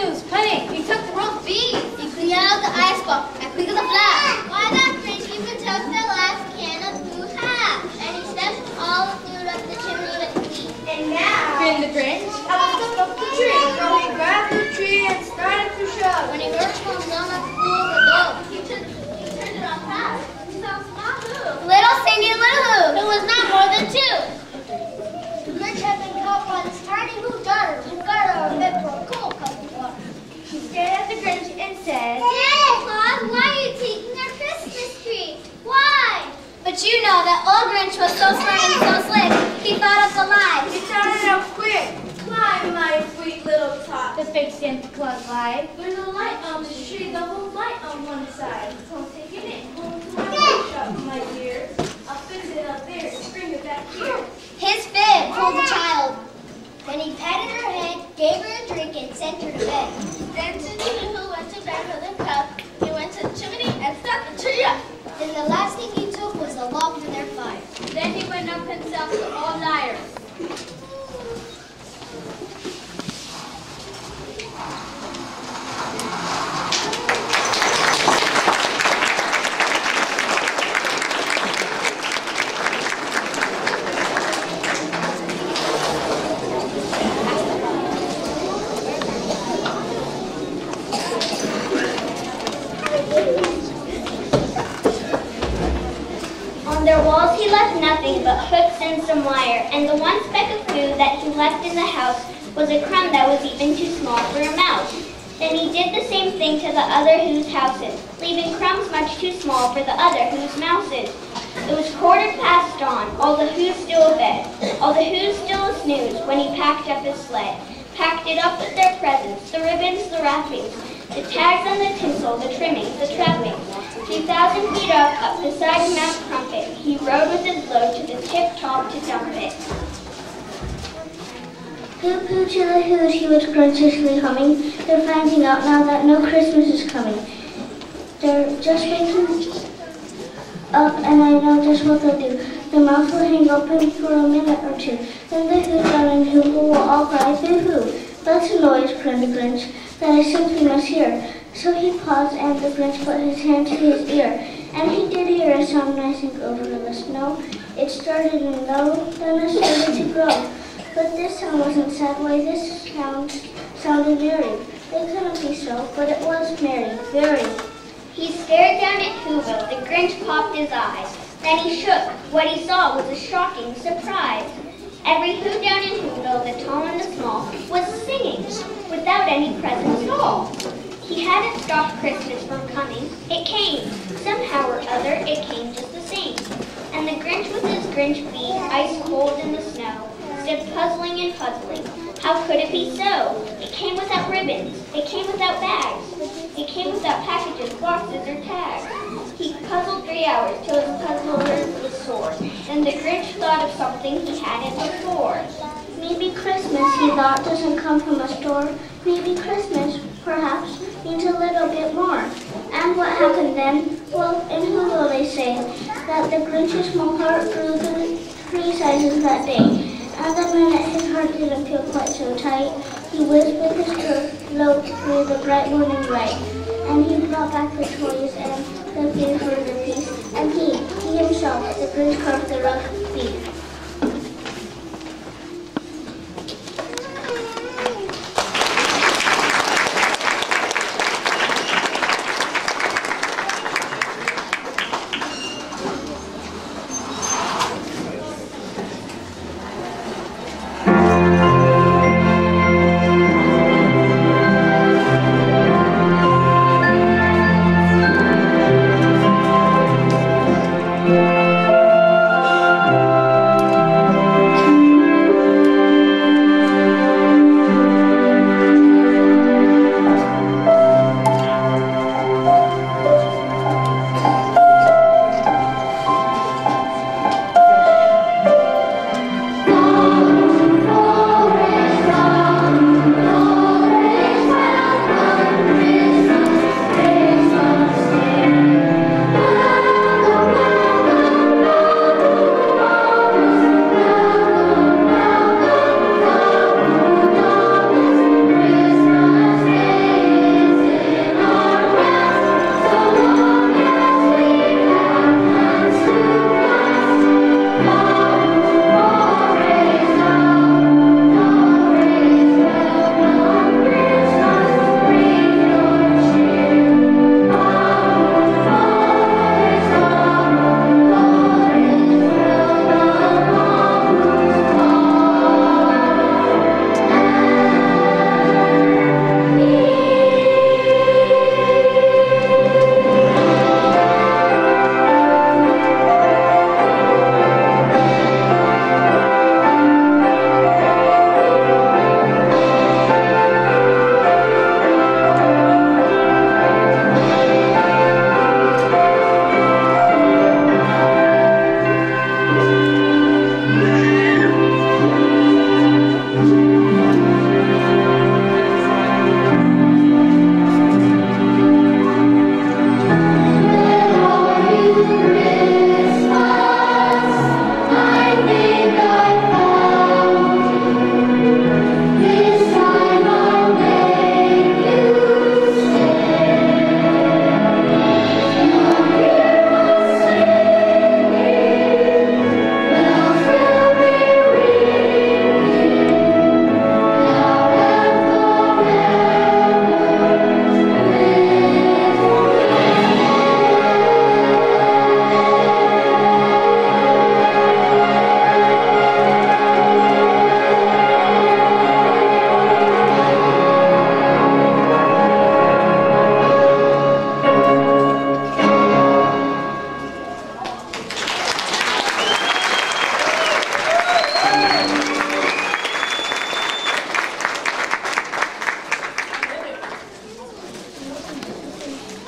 snooze, pudding. He took the roast beef. He cleaned out the icebox. I cleaned the flat. Why that Grinch even took the last can of food half? And he stepped all the food up the chimney with feet. And now, Grinned the Grinch. I looked up the tree. So he grabbed the tree and started to shove. When he reached home down at the pool of the dog, he turned it on fast. He saw a small who. Little Cindy Lou Who. It was not more than two. The Grinch had been caught by this tiny Who daughter who got her a bit for a cold cup of water. She stared at the Grinch and said, Santa Claus, why are you taking our Christmas tree? Why? but you know that old Grinch was so smart and so slick, he thought of the lie. He started out quick. Climb, my sweet little tot. The big Santa Claus lied. There's a light on the tree, the whole light on one side. So take it in, home to my workshop, my dear. I'll fix it up there and bring it back here. His fib told the child. Then he patted her head, gave her a drink, and sent her to bed. Then Cindy Lou Who went to bed with a cup. He went to the chimney and stuck the tree up. Then the last thing he took was the log for their fire. Then he went up himself to all liars. On their walls he left nothing but hooks and some wire, and the one speck of food that he left in the house was a crumb that was even too small for a mouse. Then he did the same thing to the other Who's houses, leaving crumbs much too small for the other Who's mouses. It was 1/4 dawn, all the Who's still abed, all the Who's still a snooze when he packed up his sled, packed it up with their presents, the ribbons, the wrappings, the tags and the tinsel, the trimmings, the trappings. 2,000 feet up beside Mount Crumpet, he rode with his load to the tip-top to dump it. Hoop hoo to the Who's, he was graciously humming. They're finding out now that no Christmas is coming. They're just waking up, and I know just what they'll do. The mouth will hang open for a minute or two. Then the Who down and Who will all cry boo-hoo. That's a noise, cried the Grinch, that I simply must hear. So he paused, and the Grinch put his hand to his ear. And he did hear a sound rising over the snow. It started in low, then it started to grow. But this sound wasn't sad, why this sound sounded merry. It couldn't be so, but it was merry, very. He stared down at Whoville, the Grinch popped his eyes. Then he shook. What he saw was a shocking surprise. Every Who down in Whoville, the tall and the small, was singing, without any presents at all. He hadn't stopped Christmas from coming. It came. Somehow or other, it came just the same. And the Grinch with his Grinch feet, ice cold in the snow, stood puzzling and puzzling. How could it be so? It came without ribbons. It came without bags. It came without packages, boxes, or tags. He puzzled 3 hours till his puzzler was sore. Then the Grinch thought of something he hadn't before. Maybe Christmas, he thought, doesn't come from a store. Maybe Christmas, perhaps, means a little bit more. And what happened then? Well, in Whoville they say that the Grinch's small heart grew 3 sizes that day. And the minute his heart didn't feel quite so tight, he whizzed with his load through the bright morning light. And he brought back the toys and the food for the feast. And he himself, the Grinch, carved the roast beef.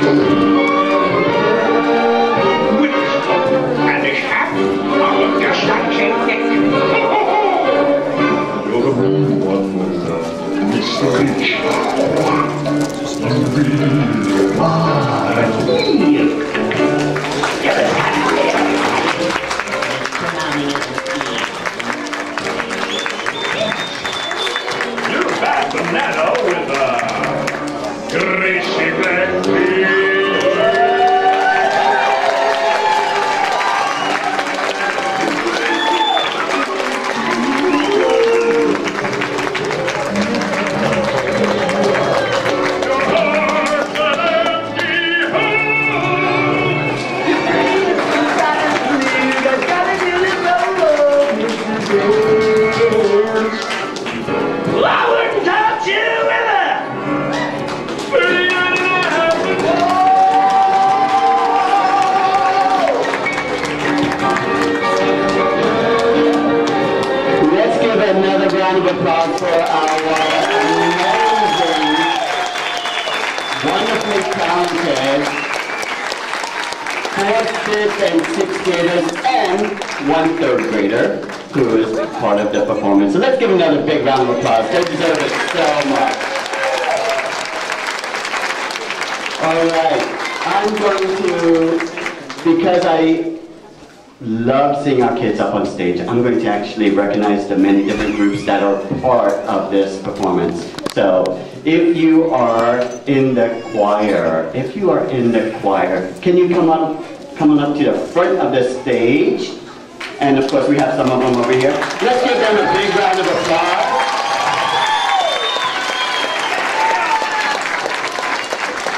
And his hat, oh, just like St. Nick. You're the mean one, Mr. Grinch. You're back banana with a greasy black applause for our amazing, wonderfully talented 4th, 5th, and 6th graders and 1 3rd grader who is part of the performance. So let's give another big round of applause. They deserve it so much. All right, I'm going to, because I love seeing our kids up on stage, I'm going to actually recognize the many different groups that are part of this performance. So if you are in the choir, can you come on up to the front of the stage? And of course we have some of them over here. Let's give them a big round of applause.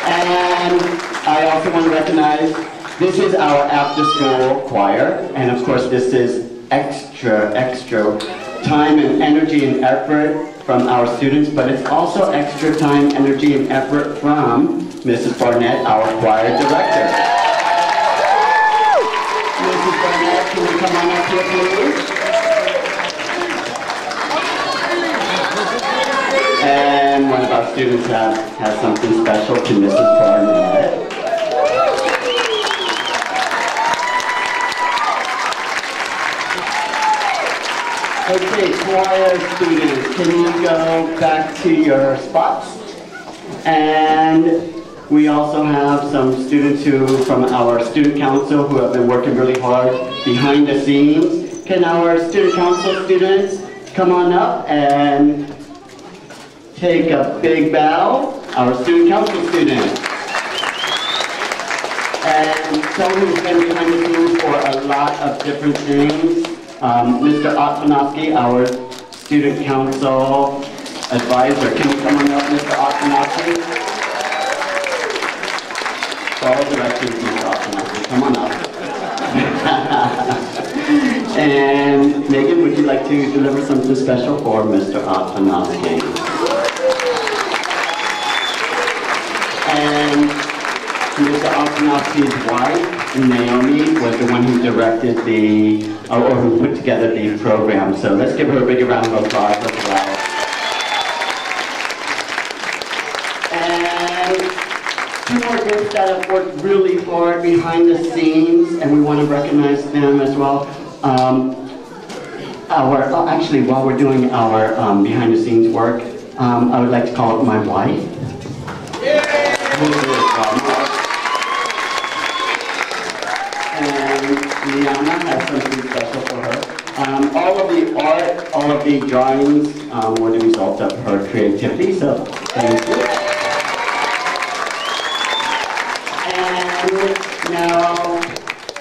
And I also want to recognize, this is our after-school choir, and of course this is extra time and energy and effort from our students, but it's also extra time, energy, and effort from Mrs. Barnett, our choir director. Mrs. Barnett, can you come on up here, please? And one of our students has something special to Mrs. Barnett. Okay, choir students, can you go back to your spots? And we also have some students from our student council who have been working really hard behind the scenes. Can our student council students come on up and take a big bow? Our student council students. And someone who's been behind the scenes for a lot of different things. Mr. Otfinoski, our student council advisor. Can you come on up, Mr. Otfinoski? All directions, Mr. Otfinoski. Come on up. And Megan, would you like to deliver something special for Mr. Otfinoski? And Mr. Otfinoski's wife, Naomi, was the one who directed or who put together the program. So let's give her a big round of applause as well. And 2 more groups that have worked really hard behind the scenes, and we want to recognize them as well. Actually, while we're doing our behind the scenes work, I would like to call up my wife. And Liana has something special for her. All of the art, all of the drawings were the result of her creativity, so thank you. And now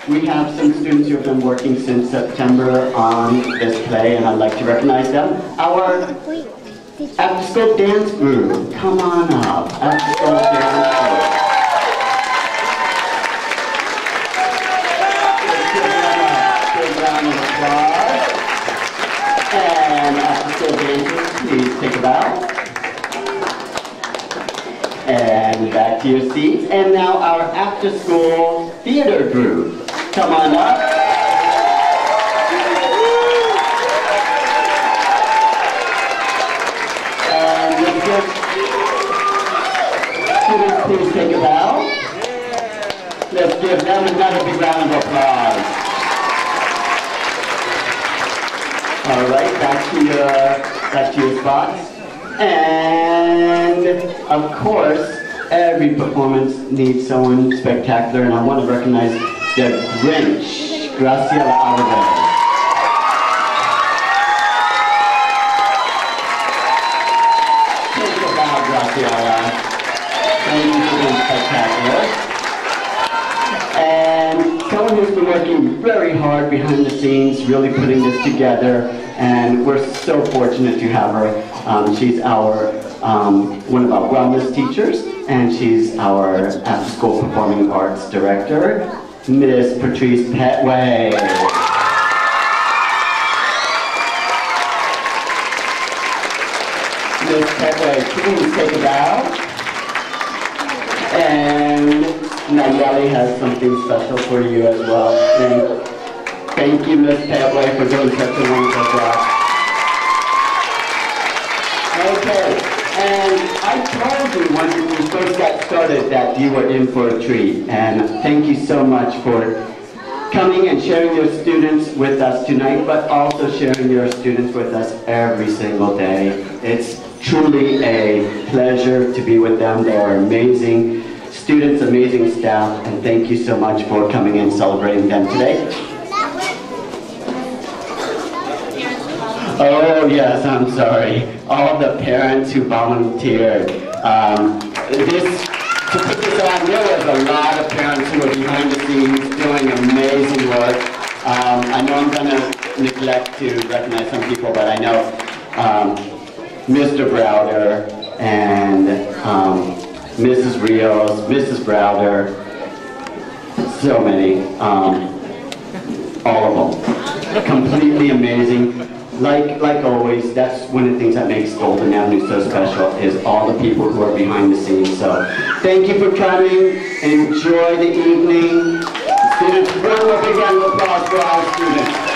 we have some students who have been working since September on this play, and I'd like to recognize them. Our after-school dance group, come on up, after-school dance group. And after-school dancers, please take a bow. And back to your seats. And now our after-school theater group. Come on up. And let's give students, please take a bow. Let's give them another big round of applause. All right, back to your spots. And of course, every performance needs someone spectacular, and I want to recognize the Grinch, Graciela Alvarez. Think about Graciela. Thank you for being spectacular. And someone who's been working very hard behind the scenes, really putting this together, and we're so fortunate to have her. She's our one of our wellness teachers, and she's our after-school performing arts director, Miss Patrice Petway. Miss Petway, please take a bow. And Nayeli has something special for you as well. Thank you, Miss Petway, for doing such a wonderful job. Okay, and I told you when we first got started that you were in for a treat, and thank you so much for coming and sharing your students with us tonight, but also sharing your students with us every single day. It's truly a pleasure to be with them. They are amazing students, amazing staff, and thank you so much for coming and celebrating them today. Oh yes, I'm sorry. All the parents who volunteered. To put this on, there was a lot of parents who were behind the scenes doing amazing work. I know I'm going to neglect to recognize some people, but I know Mr. Browder and Mrs. Rios, Mrs. Browder, so many, all of them. Completely amazing. Like always, that's one of the things that makes Golden Avenue so special, is all the people who are behind the scenes. So thank you for coming. Enjoy the evening. Students, one more big round of applause for our students.